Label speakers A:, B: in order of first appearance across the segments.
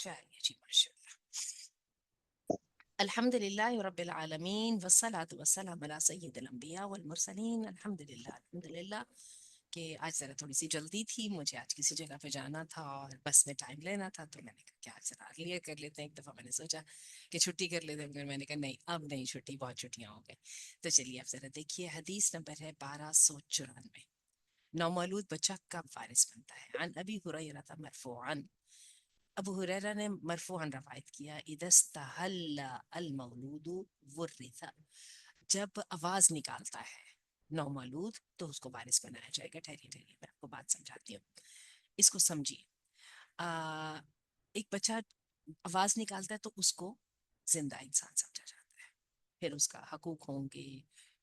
A: चलिए जी, माशाल्लाह। अल्हम्दुलिल्लाह रब्बिल आलमीन वस्सलातु वस्सलामु अला सय्यिदिल अंबिया वल मुरसलीन। अल्हम्दुलिल्लाह अल्हम्दुलिल्लाह कि आज ज़रा थोड़ी सी जल्दी थी, मुझे आज किसी जगह पे जाना था और बस में टाइम लेना था, तो मैंने कहा क्या जरा क्लियर कर लेते हैं। एक दफ़ा मैंने सोचा कि छुट्टी कर लेते हैं, फिर मैंने कहा नहीं अब नहीं छुट्टी, बहुत छुट्टियाँ हो गई। तो चलिए अब ज़रा देखिए, हदीस नंबर है 1294। नौमौलूद बच्चा कब वारिस बनता है? अन अबी हुरैरा मरफूअन, अबू हुरैरा ने मरफूअन रवायत किया, इदस्तहल्ला अल मौलूदु वुर्रिसा, जब आवाज निकालता है नौमौलूद तो उसको वारिस बनाया जाएगा। ठहरिए ठहरिए, मैं आपको बात समझाती हूँ, इसको समझिए। आ, एक बच्चा आवाज निकालता है तो उसको जिंदा इंसान समझा जाता है, फिर उसका हकूक होंगे,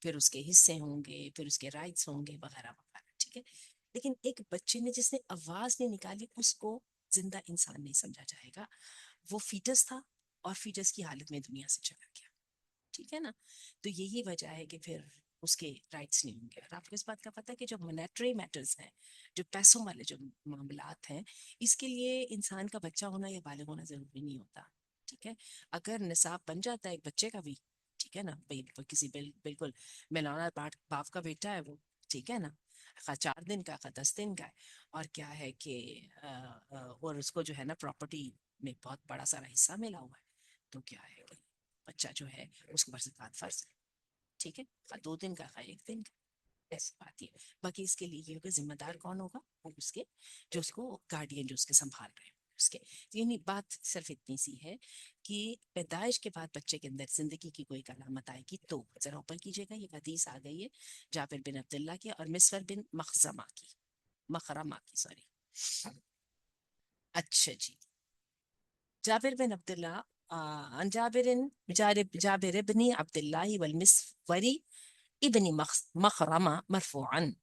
A: फिर उसके हिस्से होंगे, फिर उसके राइट्स होंगे, वगैरह वगैरह, ठीक है। लेकिन एक बच्चे ने जिसने आवाज नहीं निकाली उसको जिंदा इंसान नहीं समझा जाएगा। वो फीटस था और फीटस की हालत में दुनिया से चला गया, ठीक है ना। तो यही वजह है कि फिर उसके राइट्स नहीं होंगे। और आपको इस बात का पता है कि जो मॉनेटरी मैटर्स हैं, जो पैसों वाले जो मामलात हैं, इसके लिए इंसान का बच्चा होना या बालिग होना जरूरी नहीं होता, ठीक है। अगर निसाब बन जाता है एक बच्चे का भी, ठीक है ना भाई, किसी बिल्कुल मिलाना बाप का बेटा है वो, ठीक है ना, खा 4 दिन का खा 10 दिन का है, और क्या है कि और उसको जो है ना प्रॉपर्टी में बहुत बड़ा सारा हिस्सा मिला हुआ है, तो क्या है कि बच्चा जो है उसके ऊपर ज़कात फर्ज है, ठीक है। खा 2 दिन का खा 1 दिन का, ऐसी बात है। बाकी इसके लिए ये होगा, जिम्मेदार कौन होगा? वो उसके जो उसको गार्डियन जो उसके संभाल रहे हैं उसके। यानी बात सिर्फ इतनी सी है कि पैदाइश के बाद बच्चे के अंदर जिंदगी की कोई अलामत आएगी तो जरा ऊपर कीजिएगा, ये हदीस आ गई है जाबिर बिन अब्दुल्ला की और मिसवर बिन मखजमा की, मखरमा की, सॉरी। अच्छा जी, जाबिर बिन अब्दुल्ला, अन जाबिर इब्नी अब्दुल्लाह वल मिसवरी इब्नी मखरमा मरफूअन,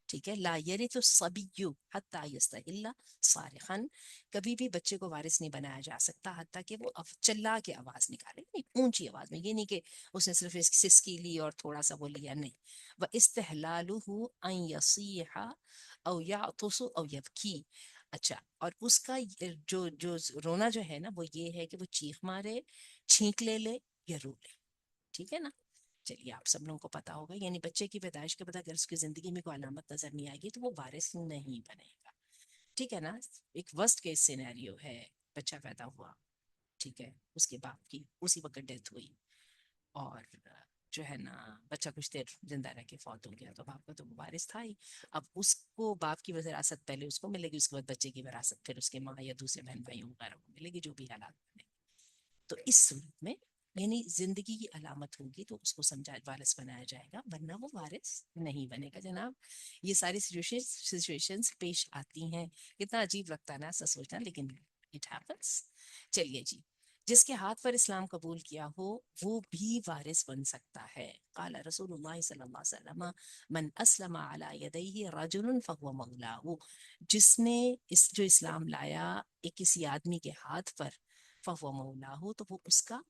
A: ठीक है, ला यरिथु सबिय्यु हत्ता यस्तहिल्ला सारिखन, कभी भी बच्चे को वारिस नहीं बनाया जा सकता हत्ता कि वो चिल्ला के आवाज निकाले, नहीं ऊंची आवाज में, ये नहीं कि उसने सिर्फ सिसकी ली और थोड़ा सा वो लिया, नहीं। व इस्तेहलालुहु अन यसीहा औ यातुसु औ यबकी। अच्छा, और उसका जो जो रोना जो है ना वो ये है कि वो चीख मारे, छींक ले या रो ले, ठीक है ना। चलिए आप सब लोगों को पता होगा, यानी बच्चे की पैदाइश के बाद अगर उसकी जिंदगी में कोई अलामत नजर नहीं आएगी तो वो वारिस नहीं बनेगा, ठीक है ना। एक वर्स्ट केस सिनेरियो है, बच्चा पैदा हुआ, ठीक है, उसके बाप की उसी वक्त डेथ हुई, और जो है ना बच्चा कुछ देर जिंदा रह के फौत हो गया, तो बाप का तो वो वारिस था ही। अब उसको बाप की विरासत पहले उसको मिलेगी, उसके बाद बच्चे की विरासत फिर उसके माँ या दूसरे बहन भाइयों वगैरह को मिलेगी, जो भी हालात बने। तो इस सूरत में यानी जिंदगी की अलामत होगी तो उसको समझा वारिस बनाया जाएगा, वरना वो वारिस नहीं बनेगा जनाब। ये सारी सिचुएशंस पेश आती हैं, कितना अजीब लगता है ना ऐसा सोचना, लेकिन इट हैपेंस। चलिए जी, जिसके हाथ पर इस्लाम कबूल किया हो वो भी वारिस बन सकता है। काला रसूलुल्लाह सल्लल्लाहु अलैहि वसल्लम, मन अस्लमा अला यदैहि रजुलन फहुवा मौलाहु, जिसने इस जो इस्लाम लाया एक किसी आदमी के हाथ पर, फहुवा मौलाहु, तो वो उसका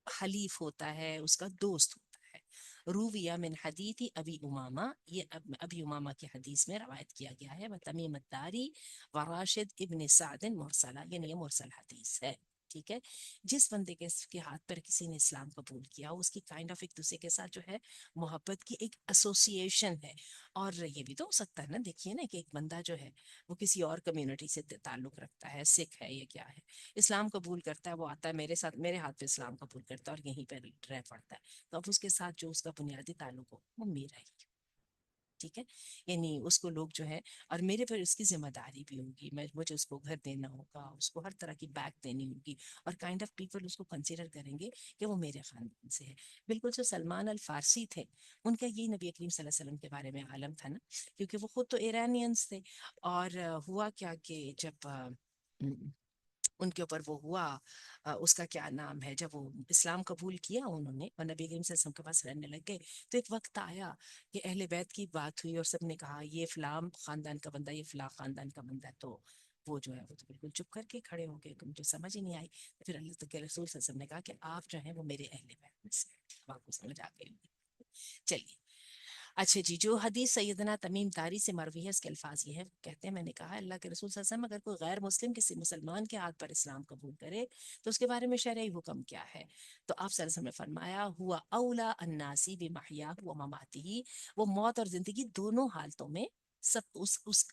A: हलीफ होता है, उसका दोस्त होता है। रूविया मिन हदीथी अबी उमामा, ये अबी उमामा की हदीस में रवायत किया गया है, व तमीम अत्तारी व राशिद इब्न साद मुरसला, यानी ये मुरसल हदीस है, ठीक है। जिस बंदे के हाथ पर किसी ने इस्लाम कबूल किया उसकी काइंड ऑफ एक दूसरे के साथ जो है मोहब्बत की एक एसोसिएशन है। और ये भी तो हो सकता है ना, देखिए ना कि एक बंदा जो है वो किसी और कम्युनिटी से ताल्लुक रखता है, सिख है या क्या है, इस्लाम कबूल करता है, वो आता है मेरे साथ, मेरे हाथ पे इस्लाम कबूल करता है और यहीं पर रह पड़ता है, तो अब उसके साथ जो उसका बुनियादी ताल्लुक हो वो मेरा ही, ठीक है। यानी उसको लोग जो है, और मेरे पर उसकी जिम्मेदारी भी होगी, मैं मुझे उसको घर देना होगा, उसको हर तरह की बैग देनी होगी, और काइंड ऑफ पीपल उसको कंसिडर करेंगे कि वो मेरे खानदान से है। बिल्कुल जो सलमान अल फारसी थे, उनका यही नबी करीम सल्लल्लाहु अलैहि वसल्लम के बारे में आलम था ना, क्योंकि वो खुद तो ईरानियंस थे। और हुआ क्या कि जब उनके ऊपर वो हुआ, उसका क्या नाम है, जब वो इस्लाम कबूल किया उन्होंने और नबी करीम सल्लल्लाहु अलैहि वसल्लम के पास रहने लग गए, तो एक वक्त आया कि अहले बैत की बात हुई और सबने कहा ये फलां खानदान का बंदा, ये फलां खानदान का बंदा है, तो वो जो है वो तो बिल्कुल चुप करके खड़े हो गए, मुझे समझ ही नहीं आई। तो फिर अल्लाह के रसूल सल्लल्लाहु अलैहि वसल्लम ने कहा कि आप जो है वो मेरे अहले बैत में से हैं। अब आपको समझ आ गई होगी। चलिए, اچھا جی، جو حدیث سیدنا تمیم داری سے مروی ہے اس کے الفاظ یہ ہے، کہتے ہیں میں نے کہا اللہ کے رسول صلی اللہ علیہ وسلم اگر کوئی غیر مسلم کسی مسلمان کے ہاتھ پر اسلام قبول کرے تو اس کے بارے میں شرعی حکم کیا ہے؟ تو آپ صلی اللہ علیہ وسلم نے فرمایا ہوا اولا الناسی بمحیاہ و مماتہ، وہ موت اور زندگی دونوں حالتوں میں سب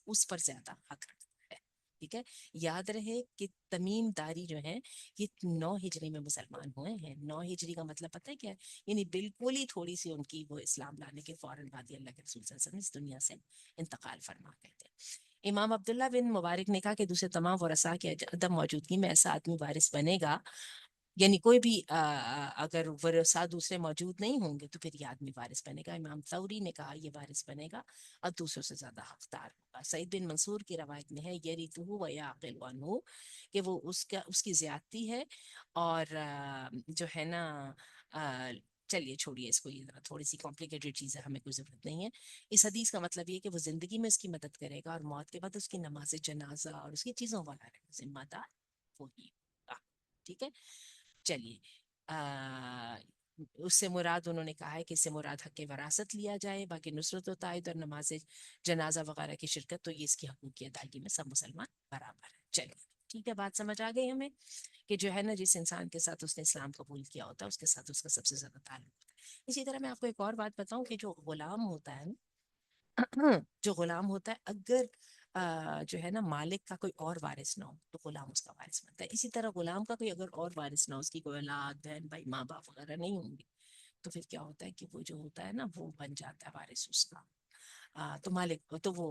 A: اس پر زیادہ حق رکھتا ہے، ٹھیک ہے؟ یاد رہے کہ تمیم داری جو ہیں یہ 9 ہجری میں مسلمان ہوئے ہیں۔ 9 ہجری کا مطلب پتہ ہے کیا ہے؟ یعنی بالکل ہی تھوڑی سی ان کی وہ اسلام لانے کے فوراً بعد ہی اللہ کے رسول صلی اللہ علیہ وسلم اس دنیا سے انتقال فرما گئے تھے۔ امام عبداللہ بن مبارک نے کہا کہ دوسرے تمام ورثاء کی عدم موجودگی میں ایسا آدمی وارث بنے گا، یعنی کوئی بھی اگر ورثاء دوسرے موجود نہیں ہوں گے تو پھر یہ آدمی وارث بنے گا۔ امام ثوری نے کہا یہ وارث بنے گا اور دوسروں سے زیادہ حقدار ہوگا۔ سعید بن منصور کی روایت میں ہے یریثہ و یعقل عنہ، کہ وہ اس کی زیادتی ہے اور جو ہے نا چلیے چھوڑیے اس کو، یہ ذرا تھوڑی سی کمپلیکیٹڈ چیز ہے، ہمیں کوئی ضرورت نہیں ہے۔ اس حدیث کا مطلب یہ کہ وہ زندگی میں اس کی مدد کرے گا اور موت کے بعد اس کی نماز جنازہ اور اس کی چیزوں والا رہے گا، ذمہ دار وہی ہوگا، ٹھیک ہے؟ چلیے اس سے مراد انہوں نے کہا ہے کہ اس سے مراد حق وراثت لیا جائے، باقی نصرت و تائید اور نماز جنازہ وغیرہ کی شرکت تو یہ اس کی حقوق کی ادائیگی میں سب مسلمان برابر ہیں۔ چلیے ٹھیک ہے، بات سمجھ آ گئی ہمیں کہ جو ہے نا جس انسان کے ساتھ اس نے اسلام قبول کیا ہوتا ہے اس کے ساتھ اس کا سب سے زیادہ تعلق ہوتا ہے۔ اسی طرح میں آپ کو ایک اور بات بتاؤں کہ جو غلام ہوتا ہے نا جو غلام ہوتا ہے اگر جو ہے نا مالک کا کوئی اور وارث نہ ہو تو غلام اس کا وارث بنتا ہے۔ اسی طرح غلام کا کوئی اگر اور وارث نہ ہو، اس کی کوئی اولاد بہن بھائی ماں باپ وغیرہ نہیں ہوں گے تو پھر کیا ہوتا ہے کہ وہ جو ہوتا ہے نا وہ بن جاتا ہے وارث اس کا، تو مالک تو وہ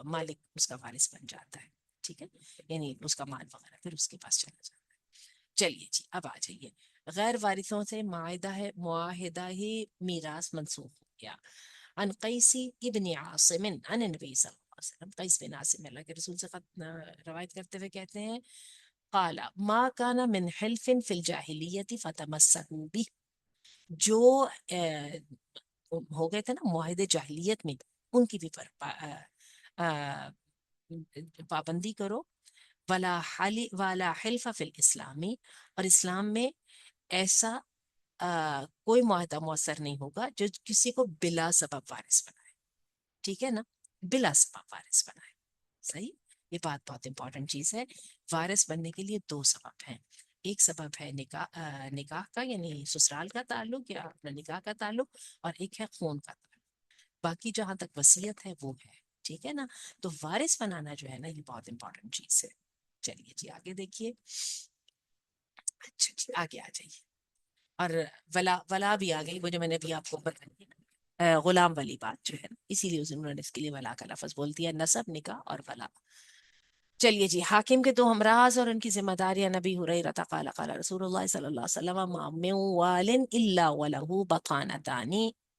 A: مالک اس کا وارث بن جاتا ہے، ٹھیک ہے؟ یعنی اس کا مال وغیرہ پھر اس کے پاس چلا جاتا ہے۔ چلیے جی اب آ جائیے، غیر وارثوں سے معاہدہ ہی میراث منسوخ ہو گیا۔ عن قیسی ابن عاصم عن النبی صلی اللہ علیہ وسلم، قیس بن عاصم اللہ کے رسول سے روایت کرتے ہوئے کہتے ہیں قال ما كان من حلف في الجاہلیت فتمسكوا به، جو ہو گئے تھے نا معاہدے جاہلیت میں ان کی بھی پابندی کرو۔ ولا حلف فی الاسلامی، اور اسلام میں ایسا کوئی معاہدہ مؤثر نہیں ہوگا جو کسی کو بلا سبب وارث بنائے، ٹھیک ہے نا؟ بلا سبب وارث بنائے، صحیح؟ یہ بات بہت امپورٹنٹ چیز ہے۔ وارث بننے کے لیے 2 سبب ہیں، ایک سبب ہے نکاح کا یعنی سسرال کا تعلق یا اپنا نکاح کا تعلق، اور ایک ہے خون کا تعلق، باقی جہاں تک وصیت ہے وہ ہے، ٹھیک ہے نا؟ تو وارث بنانا جو ہے نا یہ بہت امپورٹنٹ چیز ہے۔ چلیے جی آگے دیکھیے، اچھا جی آگے آ جائیے، اور ولا بھی آ گئی، وہ جو میں نے بھی آپ کو بتائی غلام والی بات جو ہے نا، اسی لیے انہوں نے اس کے لیے ولا کا لفظ بول دیا، نسب نکاح اور ولا۔ چلیے جی، حاکم کے 2 ہمراز اور ان کی ذمہ داریاں۔ نبی ہریرہ قال قال رسول اللہ صلی اللہ علیہ وسلم ما من وال الا وله بطانتان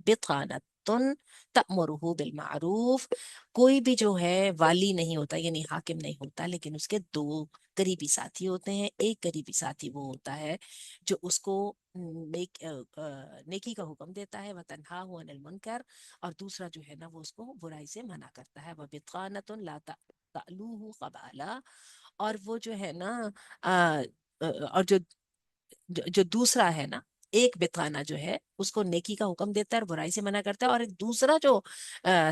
A: بطانۃ تأمره بالمعروف، کوئی بھی جو ہے والی نہیں ہوتا یعنی حاکم نہیں ہوتا لیکن اس کے 2 قریبی ساتھی ہوتے ہیں۔ ایک قریبی ساتھی وہ ہوتا ہے جو اس کو نیکی کا حکم دیتا ہے وتنہاہ عن المنکر، اور دوسرا جو ہے نا وہ اس کو برائی سے منع کرتا ہے وبطانۃ لا تألوہ قبالا، اور وہ جو ہے نا اور جو دوسرا ہے نا ایک بتانا جو ہے اس کو نیکی کا حکم دیتا ہے اور برائی سے منع کرتا ہے، اور ایک دوسرا جو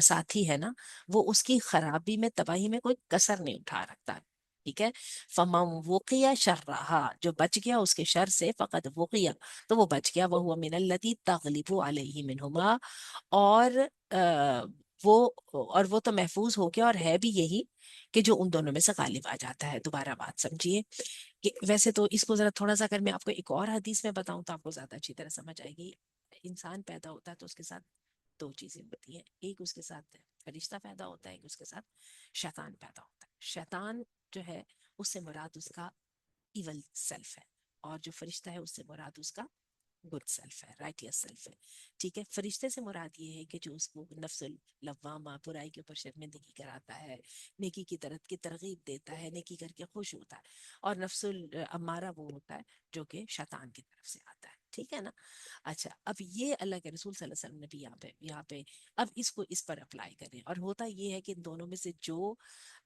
A: ساتھی ہے نا وہ اس کی خرابی میں تباہی میں کوئی کسر نہیں اٹھا رکھتا، ٹھیک ہے؟ فمن وقی شرہا، جو بچ گیا اس کے شر سے، فقد وقی تو وہ بچ گیا، وہو من الذی تغلب علیہ منہما، اور وہ تو محفوظ ہو گیا اور ہے بھی یہی کہ جو ان دونوں میں سے غالب آ جاتا ہے۔ دوبارہ بات سمجھیے کہ ویسے تو اس کو ذرا تھوڑا سا اگر میں آپ کو ایک اور حدیث میں بتاؤں تو آپ کو زیادہ اچھی طرح سمجھ آئے گی۔ انسان پیدا ہوتا ہے تو اس کے ساتھ 2 چیزیں ہوتی ہیں، ایک اس کے ساتھ فرشتہ پیدا ہوتا ہے، ایک اس کے ساتھ شیطان پیدا ہوتا ہے۔ شیطان جو ہے اس سے مراد اس کا ایول سیلف ہے، اور جو فرشتہ ہے اس سے مراد اس کا گڈ سیلف ہے، رائٹیس سیلف ہے، ٹھیک ہے؟ فرشتے سے مراد یہ ہے کہ جو اس کو نفس اللوامہ برائی کے اوپر شرمندگی کراتا ہے، نیکی کی طرف کی ترغیب دیتا ہے، نیکی کر کے خوش ہوتا ہے، اور نفس الامارہ وہ ہوتا ہے جو کہ شیطان کی طرف سے آتا ہے۔ ٹھیک ہے نا. اچھا اب یہ اللہ کے رسول صلی اللہ علیہ وسلم نے بھی یہاں پہ اب اس کو اس پر اپلائی کریں. اور ہوتا یہ ہے کہ ان دونوں میں سے جو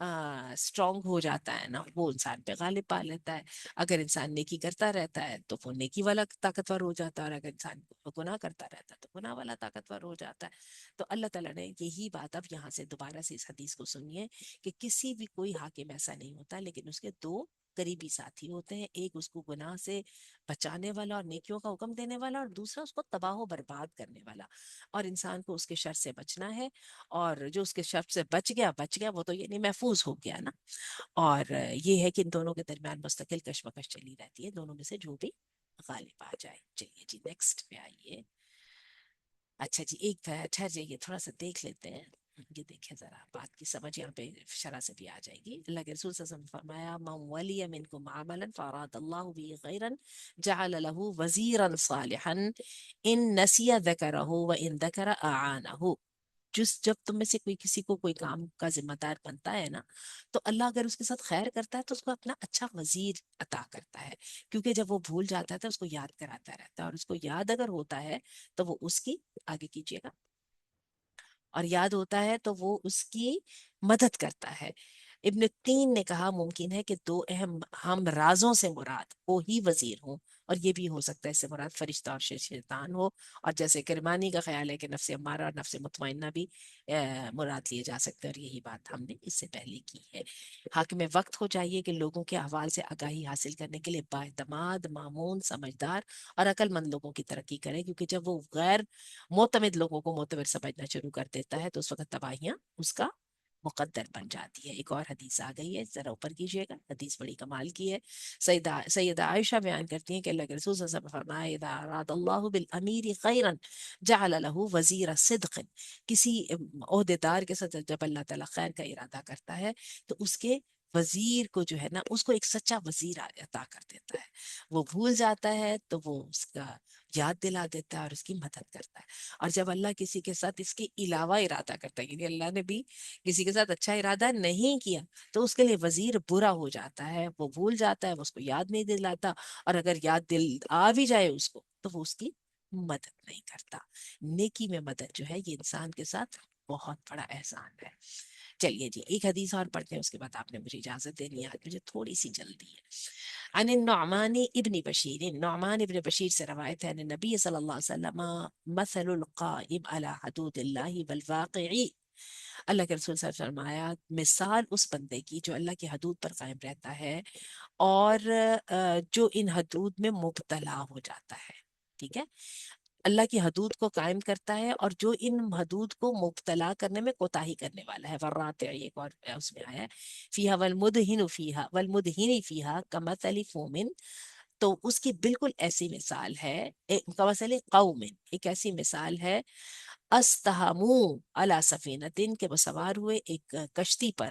A: اسٹرانگ ہو جاتا ہے نا وہ انسان پہ غالب پا لیتا ہے. اگر انسان نیکی کرتا رہتا ہے تو وہ نیکی والا طاقتور ہو جاتا ہے, اور اگر انسان گناہ کرتا رہتا ہے تو گناہ والا طاقتور ہو جاتا ہے. تو اللہ تعالیٰ نے یہی بات اب یہاں سے دوبارہ سے اس حدیث کو سنیے کہ کسی بھی کوئی حاکم ایسا نہیں ہوتا لیکن اس کے دو قریبی ساتھی ہوتے ہیں. ایک اس کو گناہ سے بچانے والا اور نیکیوں کا حکم دینے والا, اور دوسرا اس کو تباہ و برباد کرنے والا. اور انسان کو اس کے شر سے بچنا ہے, اور جو اس کے شر سے بچ گیا وہ تو یعنی محفوظ ہو گیا نا. اور یہ ہے کہ ان دونوں کے درمیان مستقل کشمکش چلی رہتی ہے, دونوں میں سے جو بھی غالب آ جائے. چلیے جی نیکسٹ پہ آئیے. اچھا جی ایک ٹھہر جائیے, تھوڑا سا دیکھ لیتے ہیں. یہ دیکھیں ذرا بات کی سمجھ یہاں پہ شرح سے بھی آ جائے گی. اللہ کے رسول صلی اللہ علیہ وسلم نے فرمایا من ولی منکم عملا فاراد اللہ به خیرا جعل له وزیرا صالحا ان نسی ذکرہ وان ذکر اعانہ. جب تم میں سے کوئی کسی کو کوئی کام کا ذمہ دار بنتا ہے نا تو اللہ اگر اس کے ساتھ خیر کرتا ہے تو اس کو اپنا اچھا وزیر عطا کرتا ہے, کیونکہ جب وہ بھول جاتا ہے تو اس کو یاد کراتا رہتا ہے, اور اس کو یاد اگر ہوتا ہے تو وہ اس کی آگے کیجیے گا, اور یاد ہوتا ہے تو وہ اس کی مدد کرتا ہے. ابن تین نے کہا ممکن ہے کہ دو اہم ہم رازوں سے مراد وہ ہی وزیر ہوں, اور یہ بھی ہو سکتا ہے اس سے مراد فرشتہ اور شیطان ہو, اور جیسے کرمانی کا خیال ہے کہ نفس امارہ اور نفس مطمئنہ بھی مراد لیے جا سکتے ہیں, اور یہی بات ہم نے اس سے پہلے کی ہے. حاکم وقت کو چاہیے کہ لوگوں کے احوال سے آگاہی حاصل کرنے کے لیے بااعتماد, مامون, سمجھدار اور عقل مند لوگوں کی ترقی کرے, کیونکہ جب وہ غیر معتمد لوگوں کو معتبر سمجھنا شروع کر دیتا ہے تو اس وقت تباہیاں اس کا مقدر بن جاتی ہے. ایک اور حدیث آ گئی ہے, ذرا اوپر کیجیے گا, حدیث بڑی کمال کی ہے. سیدہ عائشہ بیان کرتی ہیں کہ اللہ کے رسول صلی اللہ علیہ وسلم نے فرمایا اذا اراد اللہ بالامیر خیرا جعل له وزیر صدق. کسی عہدے دار کے ساتھ جب اللہ تعالیٰ خیر کا ارادہ کرتا ہے تو اس کے وزیر کو جو ہے نا اس کو ایک سچا وزیر عطا کر دیتا ہے. وہ بھول جاتا ہے تو وہ اس کا یاد دلا دیتا ہے اور اس کی مدد کرتا ہے. اور جب اللہ کسی کے ساتھ اس کے علاوہ ارادہ کرتا ہے, یعنی اللہ نے بھی کسی کے ساتھ اچھا ارادہ نہیں کیا تو اس کے لیے وزیر برا ہو جاتا ہے, وہ بھول جاتا ہے, وہ اس کو یاد نہیں دلاتا, اور اگر یاد دل آ بھی جائے اس کو تو وہ اس کی مدد نہیں کرتا. نیکی میں مدد جو ہے یہ انسان کے ساتھ بہت بڑا احسان ہے. چلیے جی ایک حدیث اور پڑھتے ہیں, اس کے بعد آپ نے مجھے اجازت دینی ہے, مجھے تھوڑی سی جلدی ہے. عن النعمان ابن بشیر, نعمان ابن بشیر سے روایت ہے, ان نبی صلی اللہ علیہ وسلم مثل القائم على حدود اللہ والواقعی. اللہ کے رسول صلی اللہ علیہ وسلم فرمایا مثال اس بندے کی جو اللہ کی حدود پر قائم رہتا ہے اور جو ان حدود میں مبتلا ہو جاتا ہے. ٹھیک ہے, اللہ کی حدود کو قائم کرتا ہے اور جو ان حدود کو مبتلا کرنے میں کوتاہی کرنے والا ہے. ورات ایک اور اس میں آیا ہے فیہا والمدہن فیہا والمدہن فیہا کمثل فومن, تو اس کی بالکل ایسی مثال ہے کمثل قوم, ایک ایسی مثال ہے استہمو علی سفینتن کے وہ سوار ہوئے ایک کشتی پر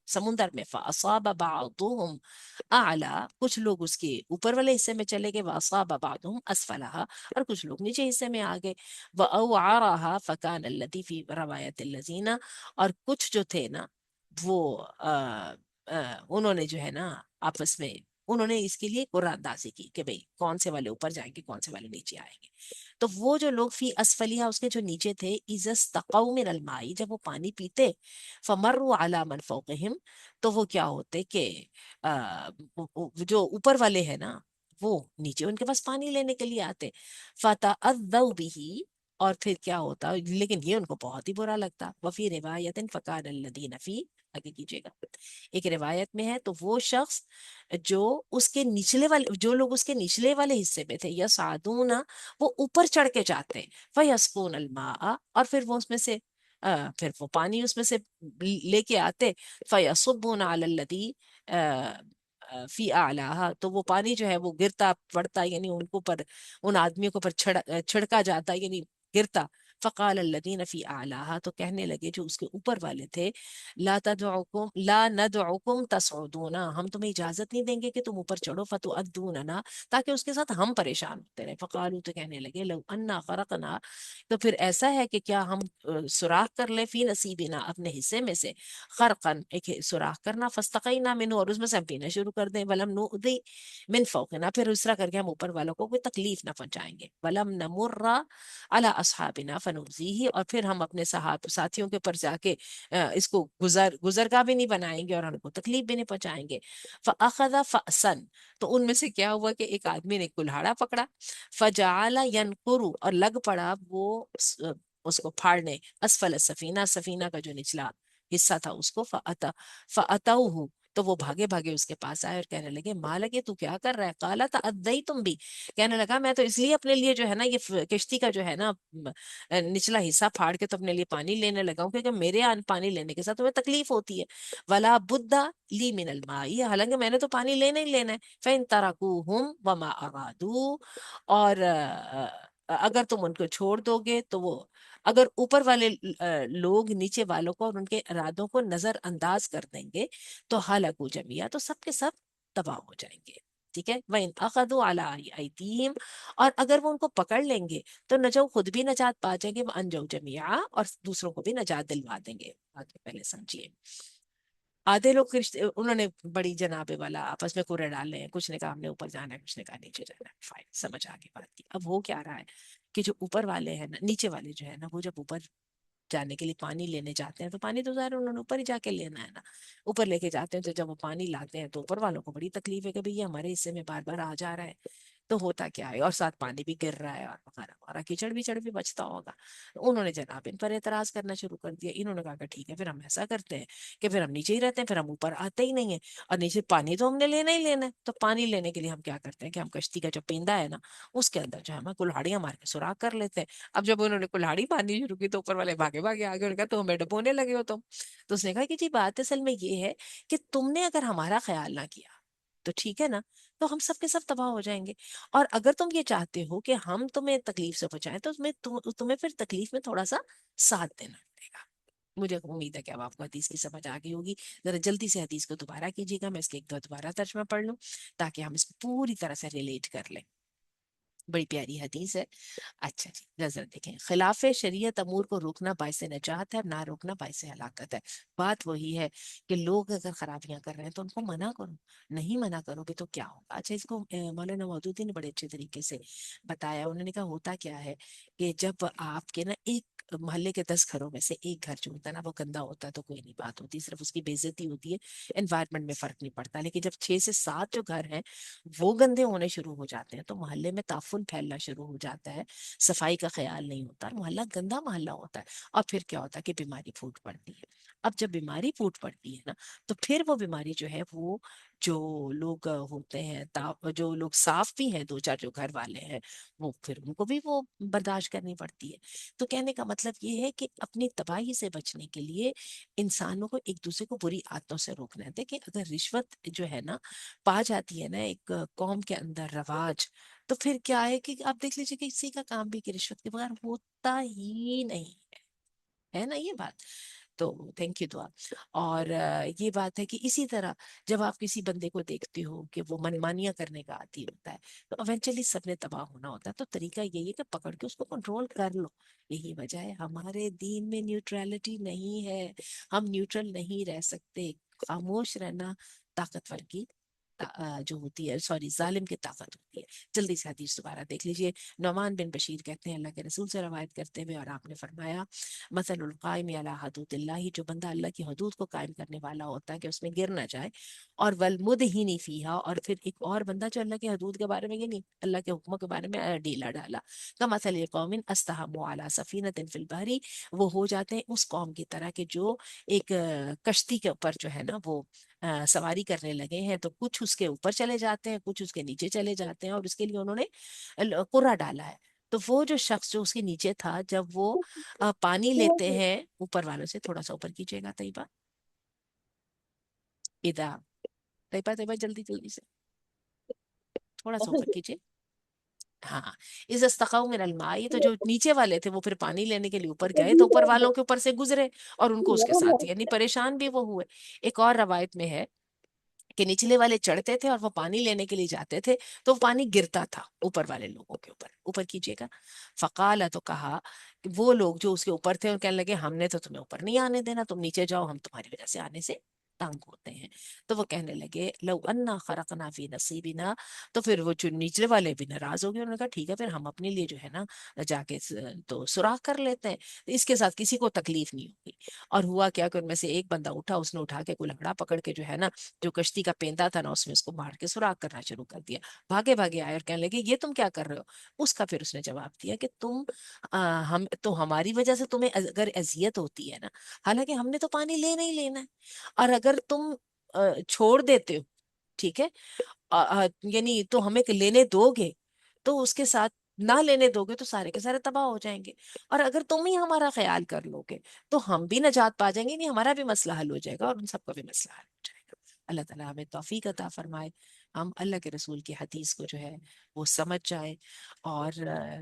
A: سمندر میں, فاصاب بعضهم اعلی, کچھ لوگ اس کے اوپر والے حصے میں چلے گئے, واصاب بعضهم اسفلها, اور کچھ لوگ نیچے حصے میں آ گئے, واوعرها فكان الذي في روایت الذين, اور کچھ جو تھے نا وہ انہوں نے جو ہے نا آپس میں انہوں نے اس کے لیے قرآن اندازی کی کہ بھئی کون سے والے اوپر جائیں گے کون سے والے نیچے آئیں گے. تو وہ جو لوگ فی اسفلیہ اس کے جو نیچے تھے, اذا استقوا من الماء, جب وہ پانی پیتے, فمروا علی من فوقہم, تو وہ کیا ہوتے کہ جو اوپر والے ہیں نا وہ نیچے ان کے پاس پانی لینے کے لیے آتے, فتأذوا به, اور پھر کیا ہوتا, لیکن یہ ان کو بہت ہی برا لگتا. وفی روایت فکان الذین فی, آگے کیجیے گا, ایک روایت میں ہے تو وہ شخص جو اس کے نچلے والے, جو لوگ اس کے نچلے والے حصے میں تھے, یا سعدون, وہ اوپر چڑھ کے جاتے, فیسقون الماء, اور پھر وہ اس میں سے پھر وہ پانی اس میں سے لے کے آتے, فیصبون علی الذی فی اعلیٰ, تو وہ پانی جو ہے وہ گرتا پڑتا, یعنی ان کو پر ان آدمیوں کو پر چھڑکا جاتا, یعنی گرتا फ़क़ाल अल्लज़ीना फ़ी अअलाहा, तो कहने लगे जो उसके ऊपर वाले थे, ला नदउकुम तसउदूना, हम तुम्हें इजाजत नहीं देंगे कि तुम ऊपर चढ़ो, फतुअद्दूनना, ताकि उसके साथ हम परेशान होते रहे। फ़क़ालू, तो कहने लगे, लव अन्ना ख़रक़ना, तो फिर ऐसा है कि क्या हम सुराख कर लें, फी नसीबिना, अपने हिस्से में से, खरकन, एक सुराख करना, फस्तकैना मिन्हु, और उसमें से हम पीना शुरू कर दें, वलम नुदी मिन फौकना, फिर उस तरह करके हम ऊपर वालों को कोई तकलीफ ना पहुंचाएंगे, वलम नमुर्रा अला असहाबिना फनुजीही, और फिर हम अपने साथियों के ऊपर जाके इसको गुजरगा भी नहीं बनाएंगे और उनको तकलीफ भी नहीं पहुंचाएंगे। फ़अख़ज़ फ़असन, तो उनमें से क्या हुआ कि एक आदमी ने कुल्हाड़ा पकड़ा, फजाला यनकुरु, और लग पड़ा वो उसको फाड़ने, असफल सफीना, सफीना का जो निचला हिस्सा था उसको, फ़अतौहु, तो वो भागे भागे उसके पास आए और कहने लगे, मालके, तू क्या कर रहा है? काला था अद्दई तुम भी, कहने लगा, मैं तो इसलिए अपने लिए जो है ना ये किश्ती का जो है ना निचला हिस्सा फाड़ के तो अपने लिए पानी लेने लगा हूँ, क्योंकि मेरे पानी लेने के साथ तुम्हें तकलीफ होती है। वला बुद्दा ली मिनल माई, हालांकि मैंने तो पानी लेना ही लेना है। फैन तराकूहुम वमा अरादू, और अगर तुम उनको छोड़ दोगे तो वो, अगर ऊपर वाले लोग नीचे वालों को और उनके इरादों को नजरअंदाज कर देंगे, तो हलाकू जमिया, तो सब के सब तबाह हो जाएंगे। ठीक है, वह अखदू अला अयदीहिम, और अगर वो उनको पकड़ लेंगे तो न जो खुद भी नजात पा जाएंगे, वो अनजो जमिया, और दूसरों को भी नजात दिलवा देंगे। आगे पहले समझिए। आधे लोग उन्होंने बड़ी जनाबे वाला आपस में कुरे डाले हैं, कुछ ने कहा हमने ऊपर जाना है, कुछ ने कहा नीचे जाना है, फाइन, समझ आ गई बात की। अब हो क्या रहा है कि जो ऊपर वाले हैं ना, नीचे वाले जो है ना, वो जब ऊपर जाने के लिए पानी लेने जाते हैं, तो पानी तो ज़ाहिर है उन्होंने ऊपर ही जाके लेना है ना, ऊपर लेके जाते हैं, तो जब वो पानी लाते हैं तो ऊपर वालों को बड़ी तकलीफ है कि भैया हमारे हिस्से में बार बार आ जा रहा है, तो होता क्या है, और साथ पानी भी गिर रहा है और वगैरह वगैरह, कीचड़ विचड़ भी बचता होगा। तो उन्होंने जनाब इन पर एतराज करना शुरू कर दिया। इन्होंने कहा कि ठीक है, फिर हम ऐसा करते हैं कि फिर हम नीचे ही रहते हैं, फिर हम ऊपर आते ही नहीं है, और नीचे पानी तो हमने लेना ही लेना है। तो पानी लेने के लिए हम क्या करते हैं कि हम कश्ती का जो पेंदा है ना, उसके अंदर जो है हम कुल्हाड़ियां मार के सुराख कर लेते हैं। अब जब उन्होंने कुल्हाड़ी मारनी शुरू की, तो ऊपर वाले भागे भागे आगे, उन्होंने कहा तो हमें डबोने लगे हो तुम। तो उसने कहा कि जी बात असल में ये है कि तुमने अगर हमारा ख्याल ना किया तो ठीक है ना, तो हम सब के सब तबाह हो जाएंगे। और अगर तुम ये चाहते हो कि हम तुम्हें तकलीफ से बचाएं, तो तुम्हें फिर तकलीफ में थोड़ा सा साथ देना पड़ेगा। मुझे उम्मीद है कि अब आपको हदीस की समझ आ गई होगी। जरा जल्दी से हदीस को दोबारा कीजिएगा, मैं इसके एक दो दोबारा तर्जमा पढ़ लूं, ताकि हम इसको पूरी तरह से रिलेट कर लें। बड़ी प्यारी हदीस है। अच्छा जी, नजर देखें, खिलाफ शरीयत अमूर को रोकना बायस नजात है, ना रोकना बायस हलाकत है। बात वही है कि लोग अगर खराबियां कर रहे हैं तो उनको मना करो, नहीं मना करोगे तो क्या होगा। अच्छा, इसको मौलाना मौदूदी ने बड़े अच्छे तरीके से बताया। उन्होंने कहा होता क्या है कि जब आपके ना एक मोहल्ले के 10 घरों में से एक घर जो होता है ना वो गंदा होता है, तो कोई नहीं बात होती, सिर्फ उसकी बेइज्जती होती है, एनवायरमेंट में फर्क नहीं पड़ता। लेकिन जब 6 से 7 जो घर हैं वो गंदे होने शुरू हो जाते हैं, तो मोहल्ले में ताफुन फैलना शुरू हो जाता है, सफाई का ख्याल नहीं होता, मोहल्ला गंदा मोहल्ला होता है। और फिर क्या होता है कि बीमारी फूट पड़ती है। अब जब बीमारी फूट पड़ती है ना, तो फिर वो बीमारी जो है वो, जो लोग होते हैं जो लोग साफ भी हैं, दो चार जो घर वाले हैं, वो फिर उनको भी वो बर्दाश्त करनी पड़ती है। तो कहने का मतलब ये है कि अपनी तबाही से बचने के लिए इंसानों को एक दूसरे को बुरी आदतों से रोकना है। देखिए, अगर रिश्वत जो है ना पा जाती है ना एक कौम के अंदर रवाज, तो फिर क्या है कि आप देख लीजिए कि किसी का काम भी कि रिश्वत के बगैर होता ही नहीं है ना, ये बात। तो थैंक यू दुआ। और ये बात है कि इसी तरह जब आप किसी बंदे को देखते हो कि वो मनमानियां करने का आदी होता है, तो इवेंचुअली सबने तबाह होना होता है। तो तरीका यही है कि पकड़ के उसको कंट्रोल कर लो। यही वजह है हमारे दीन में न्यूट्रलिटी नहीं है, हम न्यूट्रल नहीं रह सकते। खामोश रहना ताकतवर की जो होती है, सॉरी, जालिम की ताकत होती है। जल्दी से हदीस दोबारा देख लीजिए। नौमान बिन बशीर कहते हैं, अल्लाह के रसूल से रवायत करते हुए, और आपने फरमाया, मसलुल कायम अला हदूदिल्लाह, जो बंदा अल्लाह की हदूद को कायम करने वाला होता है कि उसमें गिर ना जाए, और वल मुदहिनी फीहा, और फिर एक और बंदा जो अल्लाह की हदूद के बारे में, ये नहीं अल्लाह के हुक्मों के बारे में ढीला डाला, का मसल कौमिन अस्तहमु अला सफीनतिन फिल बहरी, वो हो जाते हैं उस कौम की तरह के जो एक कश्ती के ऊपर जो है ना वो सवारी करने लगे हैं, तो कुछ उसके ऊपर चले जाते हैं, कुछ उसके नीचे चले जाते हैं, और उसके लिए उन्होंने कुरा डाला है। तो वो जो शख्स जो उसके नीचे था, जब वो पानी लेते हैं ऊपर वालों से, थोड़ा सा ऊपर कीजिएगा तैयबा, इधर, तैयबा तैयबा जल्दी जल्दी से थोड़ा सा ऊपर कीजिए। हाँ, इज़ इस्तक़ौ मिनल मा, ये तो जो नीचे वाले थे वो फिर पानी लेने के लिए ऊपर गए तो ऊपर वालों के ऊपर से गुजरे और उनको उसके साथ यानी परेशान भी वो हुए। एक और रवायत में है कि निचले वाले चढ़ते थे और वो पानी लेने के लिए जाते थे तो वो पानी गिरता था ऊपर वाले लोगों के ऊपर। ऊपर कीजिएगा। फकाला, तो कहा कि वो लोग जो उसके ऊपर थे और कहने लगे हमने तो तुम्हें ऊपर नहीं आने देना, तुम नीचे जाओ, हम तुम्हारी वजह से आने से तंग होते हैं। तो वो कहने लगे लौ अन्ना खरकना फी नसीबिना, तो फिर वो जो निचले वाले भी नाराज हो गए। उन्होंने कहा ठीक है फिर हम अपने लिए जो है ना जाके तो सुराख कर लेते हैं, तो इसके साथ किसी को तकलीफ नहीं होगी। और हुआ क्या कि उनमें से एक बंदा उठा, उसने उठा के कुल्हाड़ा पकड़ के जो है ना जो कश्ती का पेंदा था ना उसमें उसको मार के सुराख करना शुरू कर दिया। भागे भागे आए और कहने लगे ये तुम क्या कर रहे हो। उसका फिर उसने जवाब दिया कि तुम हम तो हमारी वजह से तुम्हें अगर अजियत होती है ना, हालांकि हमने तो पानी लेना ही लेना है, और अगर तुम छोड़ देते हो, ठीक है, यानी तो हमें लेने दोगे तो उसके साथ ना लेने दोगे तो सारे के सारे तबाह हो जाएंगे, और अगर तुम ही हमारा ख्याल कर लोगे तो हम भी नजात पा जाएंगे, नहीं हमारा भी मसला हल हो जाएगा और उन सबका भी मसला हल हो जाएगा। अल्लाह ताला हमें तौफीक अता फरमाए, हम अल्लाह के रसूल की हदीस को जो है वो समझ जाए। और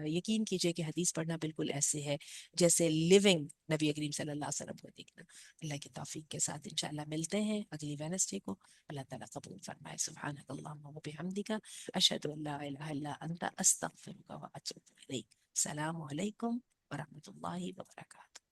A: यकीन कीजिए कि हदीस पढ़ना बिल्कुल ऐसे है जैसे लिविंग नबी करीम सल्लल्लाहु अलैहि वसल्लम को देखना। अल्लाह की तौफीक के साथ इंशाल्लाह मिलते हैं अगली वेडनेसडे को। अल्लाह ताला कबूल फरमाए। सुब्हानक अल्लाहुम्मा व बिहम्दिका अशहदु अल्ला इलाहा इल्ला अंता अस्तगफिरुका व अतूबु इलैक। सलाम अलैकुम व रहमतुल्लाहि व बरकातहू।